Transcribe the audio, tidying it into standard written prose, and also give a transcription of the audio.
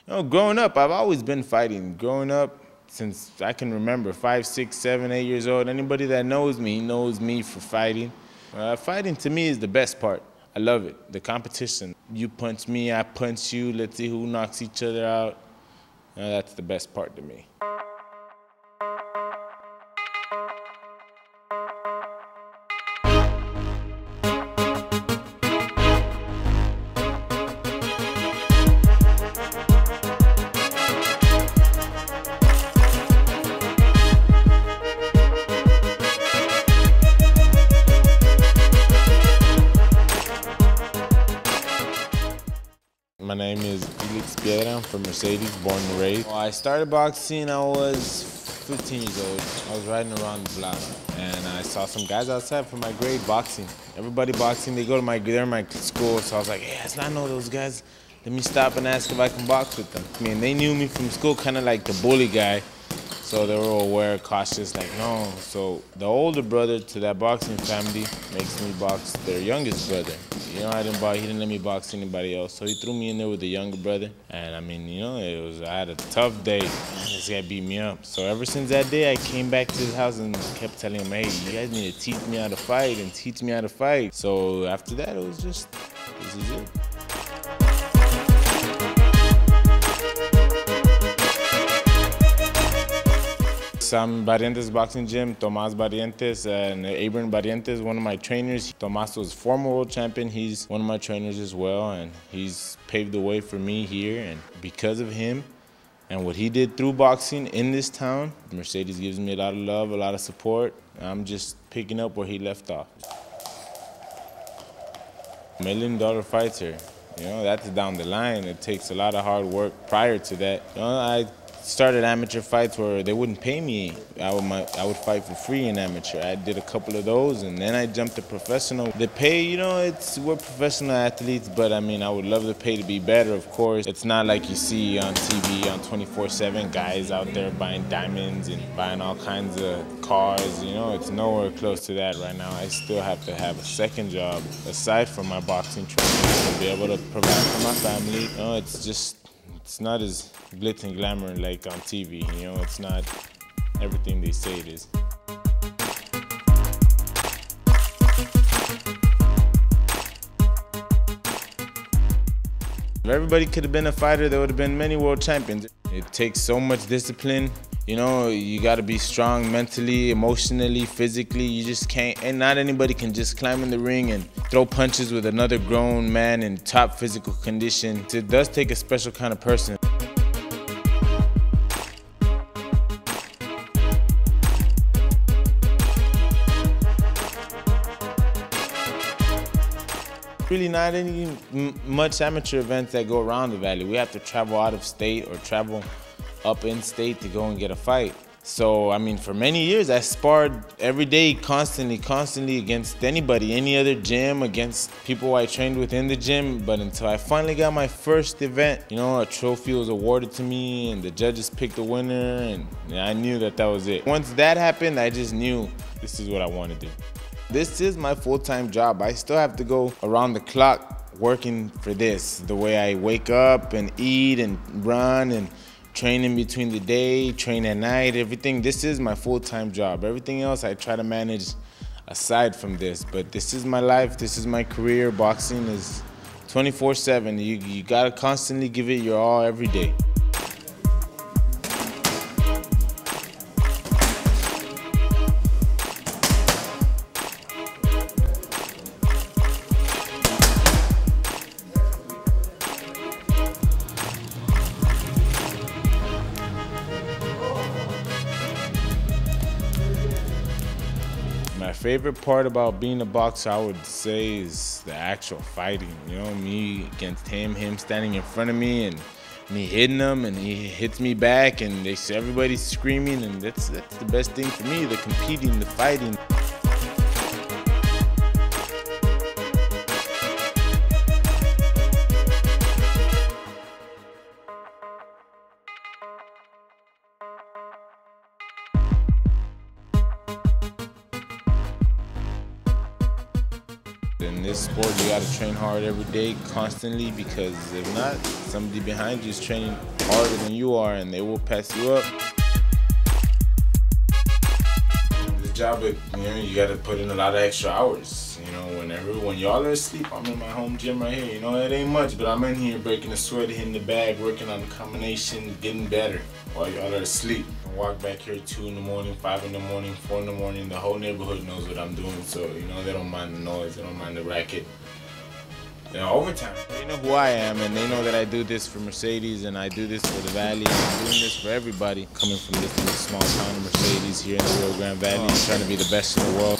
Growing up, I've always been fighting. Growing up, since I can remember, 5, 6, 7, 8 years old, anybody that knows me for fighting. Fighting to me is the best part. I love it, the competition. You punch me, I punch you, let's see who knocks each other out. That's the best part to me. My name is Felix Piedra. I'm from Mercedes, born and raised. Well, I started boxing, I was 15 years old. I was riding around the block, and I saw some guys outside from my grade boxing. Everybody boxing, they're in my school, so I was like, hey, I know those guys. Let me stop and ask if I can box with them. I mean, they knew me from school, kind of like the bully guy. So they were aware, cautious, like, no. So the older brother to that boxing family makes me box their youngest brother. He didn't let me box anybody else. So he threw me in there with the younger brother. And I mean, I had a tough day. This guy beat me up. So ever since that day, I came back to his house and kept telling him, hey, you guys need to teach me how to fight and teach me how to fight. So after that, it was just, this is it. Sam Barrientos boxing gym, Tomas Barrientos and Abram Barrientos, one of my trainers. Tomas was former world champion. He's one of my trainers as well, and he's paved the way for me here. And because of him and what he did through boxing in this town, Mercedes gives me a lot of love, a lot of support. I'm just picking up where he left off. $1 million fighter, that's down the line. It takes a lot of hard work prior to that. I started amateur fights where they wouldn't pay me. I would fight for free in amateur. I did a couple of those, and then I jumped to professional. The pay, we're professional athletes, but I mean, I would love the pay to be better, of course. It's not like you see on TV on 24/7 guys out there buying diamonds and buying all kinds of cars. It's nowhere close to that right now. I still have to have a second job aside from my boxing training to be able to provide for my family. It's not as glitz and glamour like on TV, it's not everything they say it is. If everybody could have been a fighter, there would have been many world champions. It takes so much discipline. You got to be strong mentally, emotionally, physically. You just can't, and not anybody can just climb in the ring and throw punches with another grown man in top physical condition. It does take a special kind of person. Really not any much amateur events that go around the valley. We have to travel out of state or travel up in state to go and get a fight. So, I mean, for many years, I sparred every day, constantly against anybody, any other gym, against people I trained with in the gym. But until I finally got my first event, a trophy was awarded to me and the judges picked the winner, and I knew that was it. Once that happened, I just knew this is what I want to do. This is my full-time job. I still have to go around the clock working for this. The way I wake up and eat and run and train in between the day, train at night, everything. This is my full-time job. Everything else I try to manage aside from this. But this is my life, this is my career. Boxing is 24/7. You gotta constantly give it your all every day. My favorite part about being a boxer, I would say, is the actual fighting. Me against him standing in front of me and me hitting him and he hits me back and everybody's screaming, and that's the best thing for me, the competing, the fighting. In this sport, you gotta train hard every day, constantly, because if not, somebody behind you is training harder than you are, and they will pass you up. This job, you gotta put in a lot of extra hours. When y'all are asleep, I'm in my home gym right here. It ain't much, but I'm in here breaking the sweat, hitting the bag, working on the combination, getting better while y'all are asleep. I walk back here 2 in the morning, 5 in the morning, 4 in the morning. The whole neighborhood knows what I'm doing, so they don't mind the noise, they don't mind the racket. Overtime. They know who I am, and they know that I do this for Mercedes, and I do this for the Valley, and I'm doing this for everybody. Coming from this little small town of Mercedes here in the Rio Grande Valley, trying to be the best in the world.